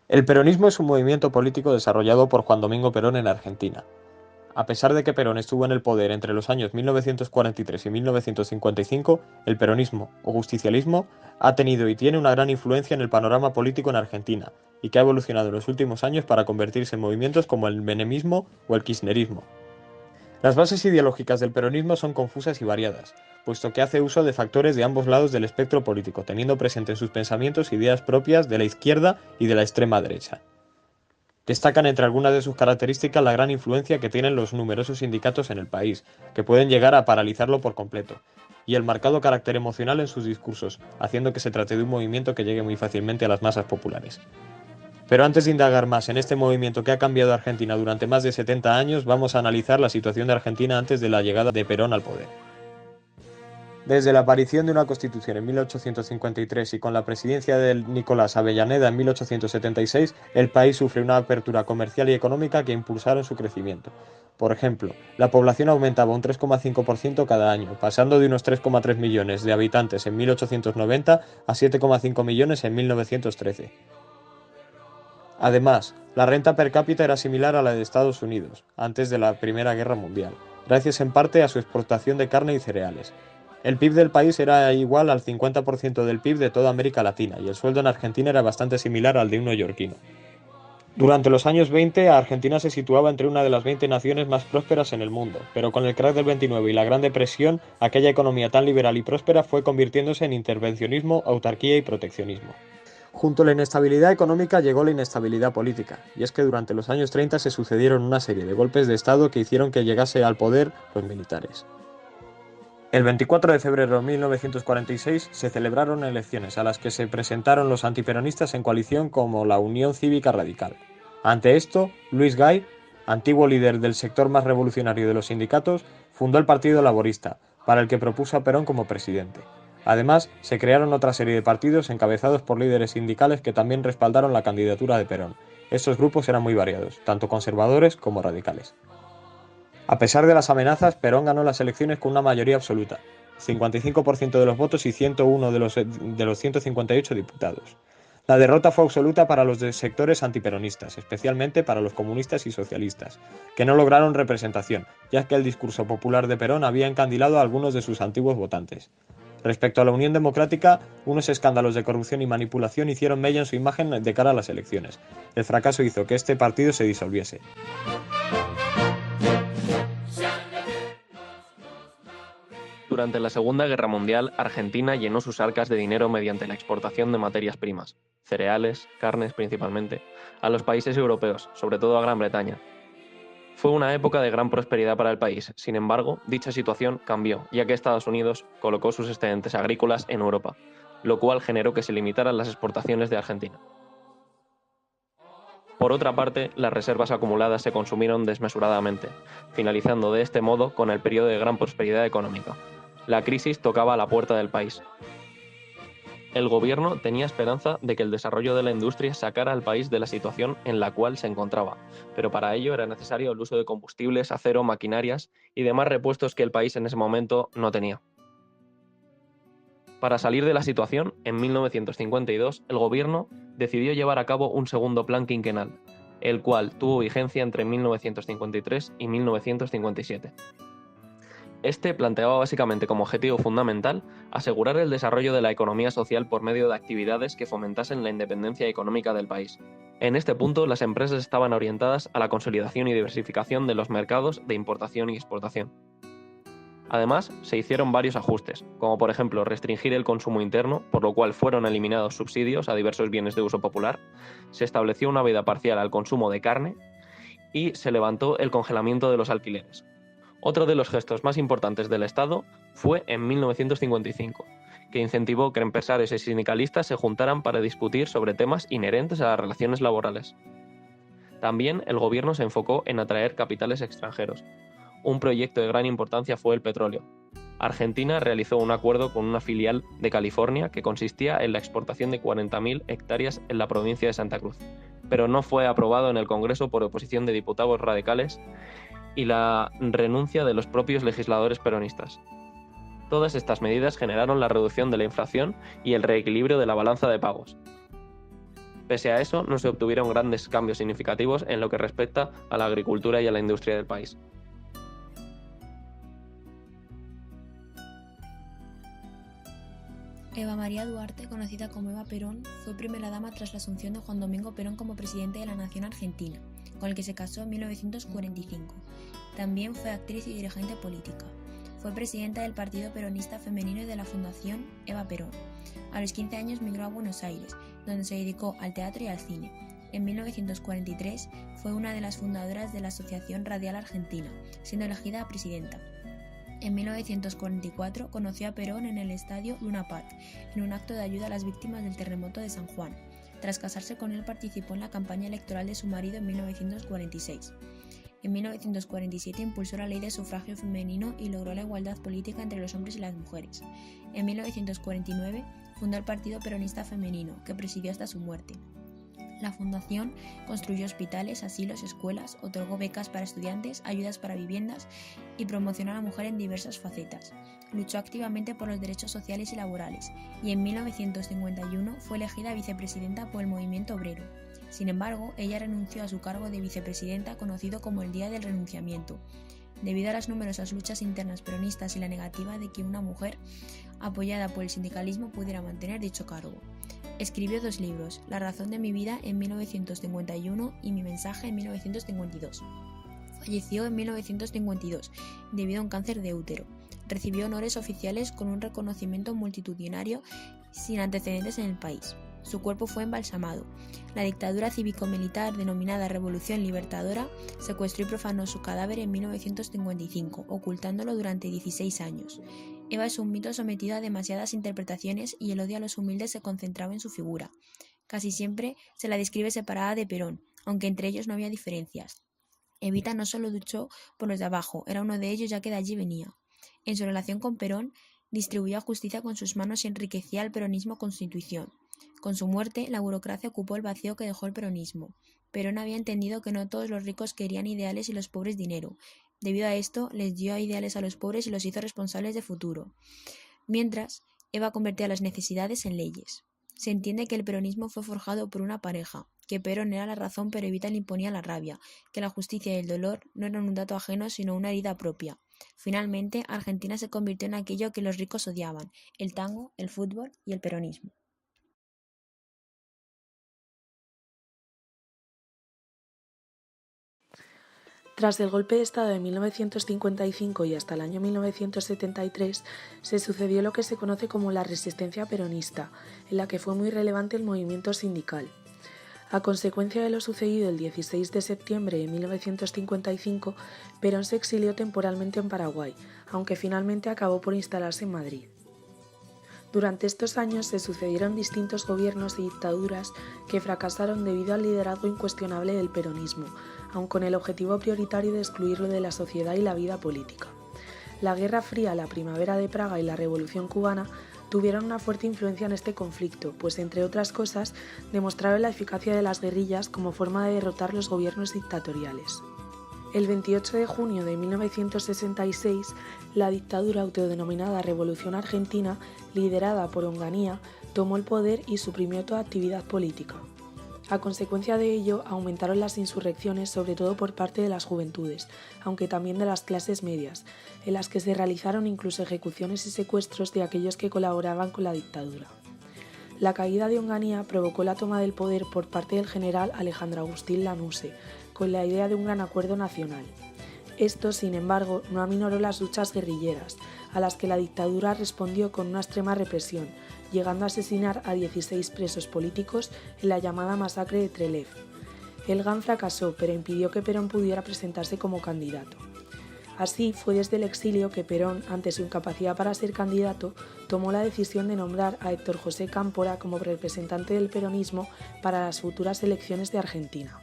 El peronismo es un movimiento político desarrollado por Juan Domingo Perón en Argentina. A pesar de que Perón estuvo en el poder entre los años 1943 y 1955, el peronismo, o justicialismo, ha tenido y tiene una gran influencia en el panorama político en Argentina, y que ha evolucionado en los últimos años para convertirse en movimientos como el menemismo o el kirchnerismo. Las bases ideológicas del peronismo son confusas y variadas, puesto que hace uso de factores de ambos lados del espectro político, teniendo presente en sus pensamientos ideas propias de la izquierda y de la extrema derecha. Destacan entre algunas de sus características la gran influencia que tienen los numerosos sindicatos en el país, que pueden llegar a paralizarlo por completo, y el marcado carácter emocional en sus discursos, haciendo que se trate de un movimiento que llegue muy fácilmente a las masas populares. Pero antes de indagar más en este movimiento que ha cambiado a Argentina durante más de 70 años, vamos a analizar la situación de Argentina antes de la llegada de Perón al poder. Desde la aparición de una constitución en 1853 y con la presidencia de Nicolás Avellaneda en 1876, el país sufre una apertura comercial y económica que impulsaron su crecimiento. Por ejemplo, la población aumentaba un 3,5% cada año, pasando de unos 3,3 millones de habitantes en 1890 a 7,5 millones en 1913. Además, la renta per cápita era similar a la de Estados Unidos, antes de la Primera Guerra Mundial, gracias en parte a su exportación de carne y cereales. El PIB del país era igual al 50% del PIB de toda América Latina y el sueldo en Argentina era bastante similar al de un neoyorquino. Durante los años 20, Argentina se situaba entre una de las 20 naciones más prósperas en el mundo, pero con el crack del 29 y la Gran Depresión, aquella economía tan liberal y próspera fue convirtiéndose en intervencionismo, autarquía y proteccionismo. Junto a la inestabilidad económica llegó la inestabilidad política, y es que durante los años 30 se sucedieron una serie de golpes de Estado que hicieron que llegase al poder los militares. El 24 de febrero de 1946 se celebraron elecciones a las que se presentaron los antiperonistas en coalición como la Unión Cívica Radical. Ante esto, Luis Gay, antiguo líder del sector más revolucionario de los sindicatos, fundó el Partido Laborista, para el que propuso a Perón como presidente. Además, se crearon otra serie de partidos encabezados por líderes sindicales que también respaldaron la candidatura de Perón. Estos grupos eran muy variados, tanto conservadores como radicales. A pesar de las amenazas, Perón ganó las elecciones con una mayoría absoluta, 55% de los votos y 101 de los 158 diputados. La derrota fue absoluta para los sectores antiperonistas, especialmente para los comunistas y socialistas, que no lograron representación, ya que el discurso popular de Perón había encandilado a algunos de sus antiguos votantes. Respecto a la Unión Democrática, unos escándalos de corrupción y manipulación hicieron mella en su imagen de cara a las elecciones. El fracaso hizo que este partido se disolviese. Durante la Segunda Guerra Mundial, Argentina llenó sus arcas de dinero mediante la exportación de materias primas, cereales, carnes principalmente, a los países europeos, sobre todo a Gran Bretaña. Fue una época de gran prosperidad para el país, sin embargo, dicha situación cambió, ya que Estados Unidos colocó sus excedentes agrícolas en Europa, lo cual generó que se limitaran las exportaciones de Argentina. Por otra parte, las reservas acumuladas se consumieron desmesuradamente, finalizando de este modo con el periodo de gran prosperidad económica. La crisis tocaba a la puerta del país. El gobierno tenía esperanza de que el desarrollo de la industria sacara al país de la situación en la cual se encontraba, pero para ello era necesario el uso de combustibles, acero, maquinarias y demás repuestos que el país en ese momento no tenía. Para salir de la situación, en 1952, el gobierno decidió llevar a cabo un segundo plan quinquenal, el cual tuvo vigencia entre 1953 y 1957. Este planteaba básicamente como objetivo fundamental asegurar el desarrollo de la economía social por medio de actividades que fomentasen la independencia económica del país. En este punto, las empresas estaban orientadas a la consolidación y diversificación de los mercados de importación y exportación. Además, se hicieron varios ajustes, como por ejemplo restringir el consumo interno, por lo cual fueron eliminados subsidios a diversos bienes de uso popular, se estableció una veda parcial al consumo de carne y se levantó el congelamiento de los alquileres. Otro de los gestos más importantes del Estado fue en 1955, que incentivó que empresarios y sindicalistas se juntaran para discutir sobre temas inherentes a las relaciones laborales. También el gobierno se enfocó en atraer capitales extranjeros. Un proyecto de gran importancia fue el petróleo. Argentina realizó un acuerdo con una filial de California que consistía en la exportación de 40.000 hectáreas en la provincia de Santa Cruz, pero no fue aprobado en el Congreso por oposición de diputados radicales y la renuncia de los propios legisladores peronistas. Todas estas medidas generaron la reducción de la inflación y el reequilibrio de la balanza de pagos. Pese a eso, no se obtuvieron grandes cambios significativos en lo que respecta a la agricultura y a la industria del país. Eva María Duarte, conocida como Eva Perón, fue primera dama tras la asunción de Juan Domingo Perón como presidente de la Nación Argentina, con el que se casó en 1945. También fue actriz y dirigente política. Fue presidenta del Partido Peronista Femenino y de la Fundación Eva Perón. A los 15 años migró a Buenos Aires, donde se dedicó al teatro y al cine. En 1943 fue una de las fundadoras de la Asociación Radial Argentina, siendo elegida presidenta. En 1944 conoció a Perón en el estadio Luna Park, en un acto de ayuda a las víctimas del terremoto de San Juan. Tras casarse con él participó en la campaña electoral de su marido en 1946. En 1947 impulsó la ley de sufragio femenino y logró la igualdad política entre los hombres y las mujeres. En 1949 fundó el Partido Peronista Femenino, que presidió hasta su muerte. La fundación construyó hospitales, asilos, escuelas, otorgó becas para estudiantes, ayudas para viviendas y promocionó a la mujer en diversas facetas. Luchó activamente por los derechos sociales y laborales y en 1951 fue elegida vicepresidenta por el movimiento obrero. Sin embargo, ella renunció a su cargo de vicepresidenta, conocido como el Día del Renunciamiento, debido a las numerosas luchas internas peronistas y la negativa de que una mujer apoyada por el sindicalismo pudiera mantener dicho cargo. Escribió 2 libros, La razón de mi vida en 1951 y Mi mensaje en 1952. Falleció en 1952 debido a un cáncer de útero. Recibió honores oficiales con un reconocimiento multitudinario sin antecedentes en el país. Su cuerpo fue embalsamado. La dictadura cívico-militar denominada Revolución Libertadora secuestró y profanó su cadáver en 1955, ocultándolo durante 16 años. Eva es un mito sometido a demasiadas interpretaciones y el odio a los humildes se concentraba en su figura. Casi siempre se la describe separada de Perón, aunque entre ellos no había diferencias. Evita no solo luchó por los de abajo, era uno de ellos ya que de allí venía. En su relación con Perón, distribuía justicia con sus manos y enriquecía al peronismo con su intuición. Con su muerte, la burocracia ocupó el vacío que dejó el peronismo. Perón había entendido que no todos los ricos querían ideales y los pobres dinero. Debido a esto, les dio ideales a los pobres y los hizo responsables de futuro. Mientras, Eva convertía las necesidades en leyes. Se entiende que el peronismo fue forjado por una pareja, que Perón era la razón pero Evita le imponía la rabia, que la justicia y el dolor no eran un dato ajeno sino una herida propia. Finalmente, Argentina se convirtió en aquello que los ricos odiaban, el tango, el fútbol y el peronismo. Tras el golpe de Estado de 1955 y hasta el año 1973, se sucedió lo que se conoce como la resistencia peronista, en la que fue muy relevante el movimiento sindical. A consecuencia de lo sucedido el 16 de septiembre de 1955, Perón se exilió temporalmente en Paraguay, aunque finalmente acabó por instalarse en Madrid. Durante estos años se sucedieron distintos gobiernos y dictaduras que fracasaron debido al liderazgo incuestionable del peronismo, aun con el objetivo prioritario de excluirlo de la sociedad y la vida política. La Guerra Fría, la Primavera de Praga y la Revolución Cubana tuvieron una fuerte influencia en este conflicto, pues entre otras cosas demostraron la eficacia de las guerrillas como forma de derrotar los gobiernos dictatoriales. El 28 de junio de 1966, la dictadura autodenominada Revolución Argentina, liderada por Onganía, tomó el poder y suprimió toda actividad política. A consecuencia de ello, aumentaron las insurrecciones, sobre todo por parte de las juventudes, aunque también de las clases medias, en las que se realizaron incluso ejecuciones y secuestros de aquellos que colaboraban con la dictadura. La caída de Onganía provocó la toma del poder por parte del general Alejandro Agustín Lanusse, con la idea de un gran acuerdo nacional. Esto, sin embargo, no aminoró las luchas guerrilleras, a las que la dictadura respondió con una extrema represión, llegando a asesinar a 16 presos políticos en la llamada masacre de Trelew. El GAN fracasó, pero impidió que Perón pudiera presentarse como candidato. Así fue desde el exilio que Perón, ante su incapacidad para ser candidato, tomó la decisión de nombrar a Héctor José Cámpora como representante del peronismo para las futuras elecciones de Argentina.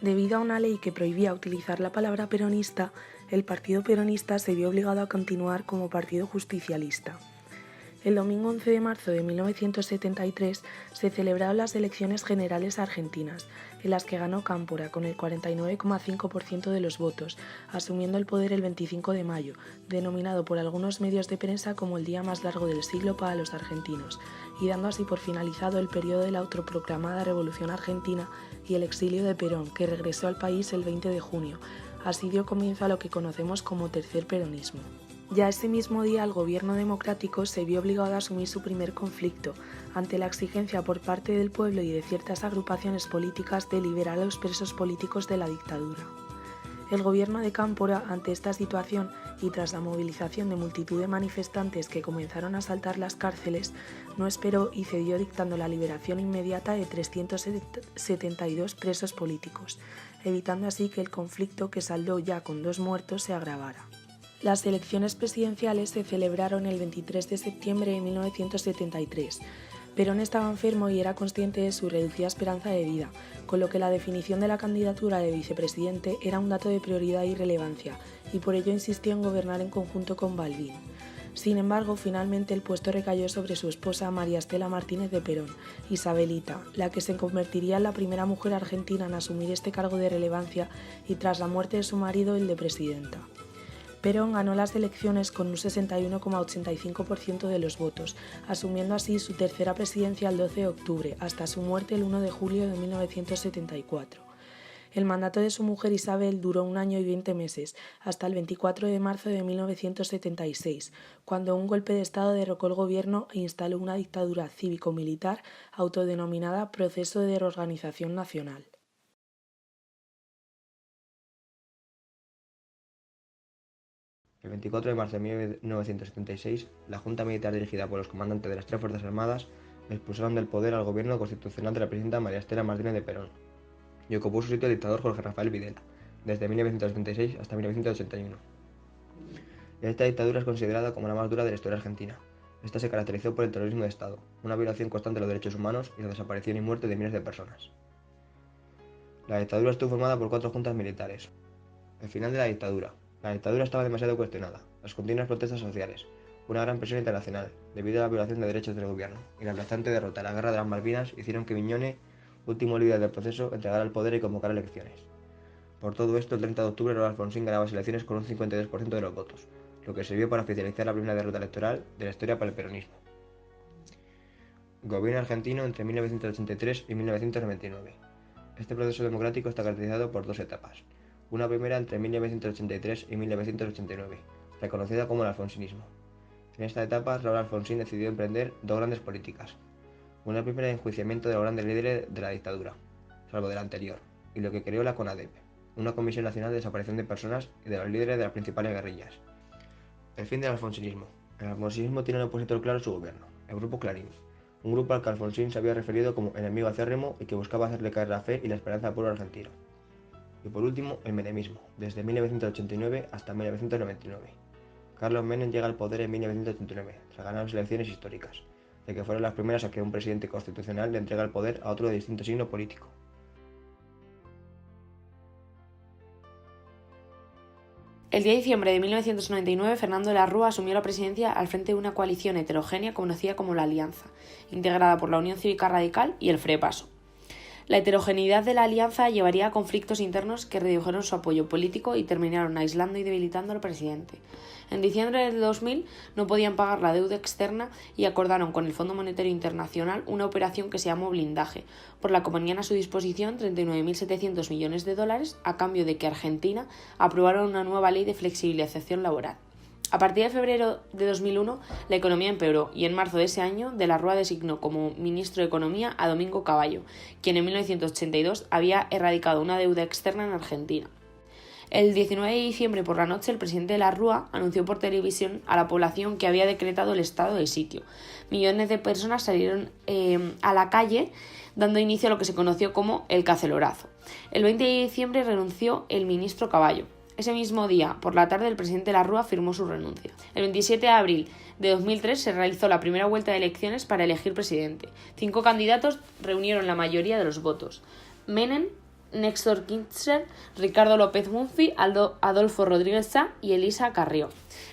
Debido a una ley que prohibía utilizar la palabra peronista, el Partido Peronista se vio obligado a continuar como partido justicialista. El domingo 11 de marzo de 1973 se celebraron las elecciones generales argentinas, en las que ganó Cámpora con el 49,5% de los votos, asumiendo el poder el 25 de mayo, denominado por algunos medios de prensa como el día más largo del siglo para los argentinos, y dando así por finalizado el periodo de la autoproclamada Revolución Argentina y el exilio de Perón, que regresó al país el 20 de junio. Así dio comienzo a lo que conocemos como tercer peronismo. Ya ese mismo día el gobierno democrático se vio obligado a asumir su primer conflicto, ante la exigencia por parte del pueblo y de ciertas agrupaciones políticas de liberar a los presos políticos de la dictadura. El gobierno de Cámpora, ante esta situación y tras la movilización de multitud de manifestantes que comenzaron a asaltar las cárceles, no esperó y cedió dictando la liberación inmediata de 372 presos políticos, evitando así que el conflicto, que saldó ya con 2 muertos, se agravara. Las elecciones presidenciales se celebraron el 23 de septiembre de 1973. Perón estaba enfermo y era consciente de su reducida esperanza de vida, con lo que la definición de la candidatura de vicepresidente era un dato de prioridad y relevancia, y por ello insistió en gobernar en conjunto con Balbín. Sin embargo, finalmente el puesto recayó sobre su esposa María Estela Martínez de Perón, Isabelita, la que se convertiría en la primera mujer argentina en asumir este cargo de relevancia y tras la muerte de su marido el de presidenta. Perón ganó las elecciones con un 61,85% de los votos, asumiendo así su tercera presidencia el 12 de octubre, hasta su muerte el 1 de julio de 1974. El mandato de su mujer Isabel duró 1 año y 20 meses, hasta el 24 de marzo de 1976, cuando un golpe de Estado derrocó el gobierno e instaló una dictadura cívico-militar autodenominada Proceso de Reorganización Nacional. El 24 de marzo de 1976, la Junta Militar dirigida por los comandantes de las 3 Fuerzas Armadas expulsaron del poder al gobierno constitucional de la presidenta María Estela Martínez de Perón y ocupó su sitio el dictador Jorge Rafael Videla, desde 1976 hasta 1981. Esta dictadura es considerada como la más dura de la historia argentina. Esta se caracterizó por el terrorismo de Estado, una violación constante de los derechos humanos y la desaparición y muerte de miles de personas. La dictadura estuvo formada por 4 juntas militares. El final de la dictadura. La dictadura estaba demasiado cuestionada, las continuas protestas sociales, una gran presión internacional, debido a la violación de derechos del gobierno, y la aplastante derrota en la Guerra de las Malvinas hicieron que Miñone, último líder del proceso, entregara el poder y convocara elecciones. Por todo esto, el 30 de octubre Raúl Alfonsín ganaba las elecciones con un 52% de los votos, lo que sirvió para oficializar la primera derrota electoral de la historia para el peronismo. Gobierno argentino entre 1983 y 1999. Este proceso democrático está caracterizado por 2 etapas. Una primera entre 1983 y 1989, reconocida como el alfonsinismo. En esta etapa, Raúl Alfonsín decidió emprender 2 grandes políticas. Una primera de enjuiciamiento de los grandes líderes de la dictadura, salvo de la anterior, y lo que creó la CONADEP, una Comisión Nacional de Desaparición de Personas y de los líderes de las principales guerrillas. El fin del alfonsinismo. El alfonsinismo tiene un opositor claro en su gobierno, el Grupo Clarín, un grupo al que Alfonsín se había referido como enemigo acérrimo y que buscaba hacerle caer la fe y la esperanza al pueblo argentino. Y por último, el menemismo, desde 1989 hasta 1999. Carlos Menem llega al poder en 1989, tras ganar las elecciones históricas, de que fueron las primeras a que un presidente constitucional le entrega el poder a otro de distinto signo político. El 10 de diciembre de 1999, Fernando de la Rúa asumió la presidencia al frente de una coalición heterogénea conocida como la Alianza, integrada por la Unión Cívica Radical y el FREPASO. La heterogeneidad de la alianza llevaría a conflictos internos que redujeron su apoyo político y terminaron aislando y debilitando al presidente. En diciembre del 2000 no podían pagar la deuda externa y acordaron con el Fondo Monetario Internacional una operación que se llamó blindaje, por la que ponían a su disposición 39.700 millones de dólares a cambio de que Argentina aprobara una nueva ley de flexibilización laboral. A partir de febrero de 2001, la economía empeoró y en marzo de ese año, de la Rúa designó como ministro de Economía a Domingo Cavallo, quien en 1982 había erradicado una deuda externa en Argentina. El 19 de diciembre por la noche, el presidente de la Rúa anunció por televisión a la población que había decretado el estado de sitio. Millones de personas salieron a la calle, dando inicio a lo que se conoció como el cacelorazo. El 20 de diciembre renunció el ministro Cavallo. Ese mismo día, por la tarde, el presidente de la Rúa firmó su renuncia. El 27 de abril de 2003 se realizó la primera vuelta de elecciones para elegir presidente. 5 candidatos reunieron la mayoría de los votos. Menem, Néstor Kirchner, Ricardo López Murphy, Adolfo Rodríguez Sá y Elisa Carrió.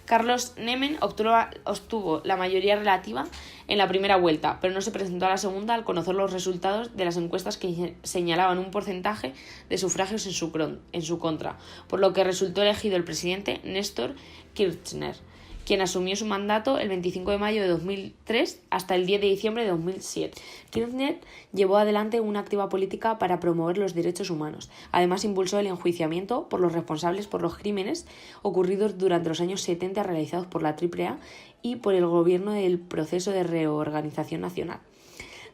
Carlos Menem obtuvo la mayoría relativa en la primera vuelta, pero no se presentó a la segunda al conocer los resultados de las encuestas que señalaban un porcentaje de sufragios en su contra, por lo que resultó elegido el presidente Néstor Kirchner, quien asumió su mandato el 25 de mayo de 2003 hasta el 10 de diciembre de 2007. Kirchner llevó adelante una activa política para promover los derechos humanos. Además, impulsó el enjuiciamiento por los responsables por los crímenes ocurridos durante los años 70 realizados por la AAA y por el gobierno del proceso de reorganización nacional.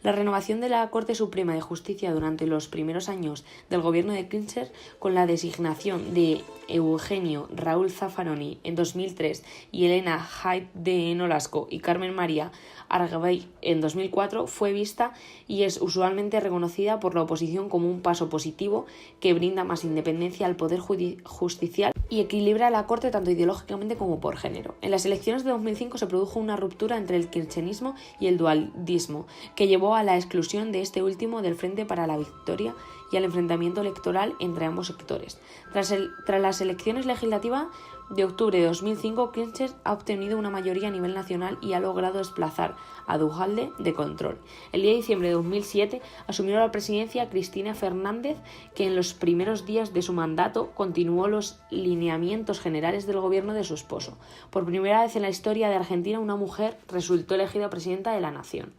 La renovación de la Corte Suprema de Justicia durante los primeros años del gobierno de Kirchner, con la designación de Eugenio Raúl Zaffaroni en 2003 y Elena Haidt de Nolasco y Carmen María Argüey en 2004, fue vista y es usualmente reconocida por la oposición como un paso positivo que brinda más independencia al Poder Judicial y equilibra la Corte tanto ideológicamente como por género. En las elecciones de 2005 se produjo una ruptura entre el kirchnerismo y el dualdismo, que llevó a la exclusión de este último del Frente para la Victoria y al enfrentamiento electoral entre ambos sectores. Tras las elecciones legislativas de octubre de 2005, Kirchner ha obtenido una mayoría a nivel nacional y ha logrado desplazar a Duhalde de control. El 10 de diciembre de 2007 asumió la presidencia Cristina Fernández, que en los primeros días de su mandato continuó los lineamientos generales del gobierno de su esposo. Por primera vez en la historia de Argentina, una mujer resultó elegida presidenta de la nación.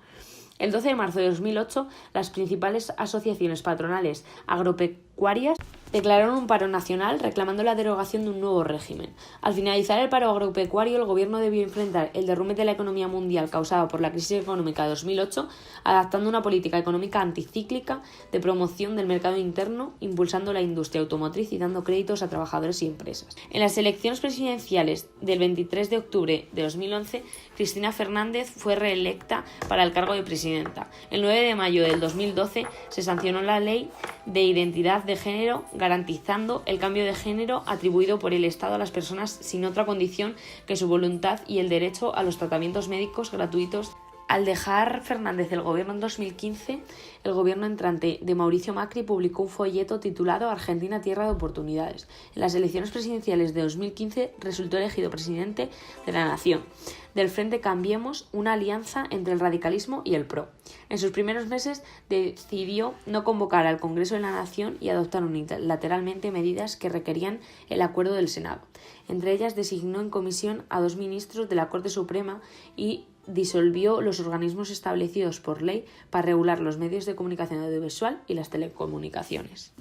El 12 de marzo de 2008, las principales asociaciones patronales agropecuarias declararon un paro nacional reclamando la derogación de un nuevo régimen. Al finalizar el paro agropecuario, el gobierno debió enfrentar el derrumbe de la economía mundial causado por la crisis económica de 2008, adaptando una política económica anticíclica de promoción del mercado interno, impulsando la industria automotriz y dando créditos a trabajadores y empresas. En las elecciones presidenciales del 23 de octubre de 2011, Cristina Fernández fue reelecta para el cargo de presidenta. El 9 de mayo del 2012 se sancionó la Ley de Identidad de Género, garantizando el cambio de género atribuido por el Estado a las personas sin otra condición que su voluntad y el derecho a los tratamientos médicos gratuitos. Al dejar Fernández el gobierno en 2015, el gobierno entrante de Mauricio Macri publicó un folleto titulado Argentina, tierra de oportunidades. En las elecciones presidenciales de 2015 resultó elegido presidente de la nación. Del Frente Cambiemos, una alianza entre el radicalismo y el PRO. En sus primeros meses decidió no convocar al Congreso de la Nación y adoptar unilateralmente medidas que requerían el acuerdo del Senado. Entre ellas designó en comisión a 2 ministros de la Corte Suprema y disolvió los organismos establecidos por ley para regular los medios de comunicación audiovisual y las telecomunicaciones.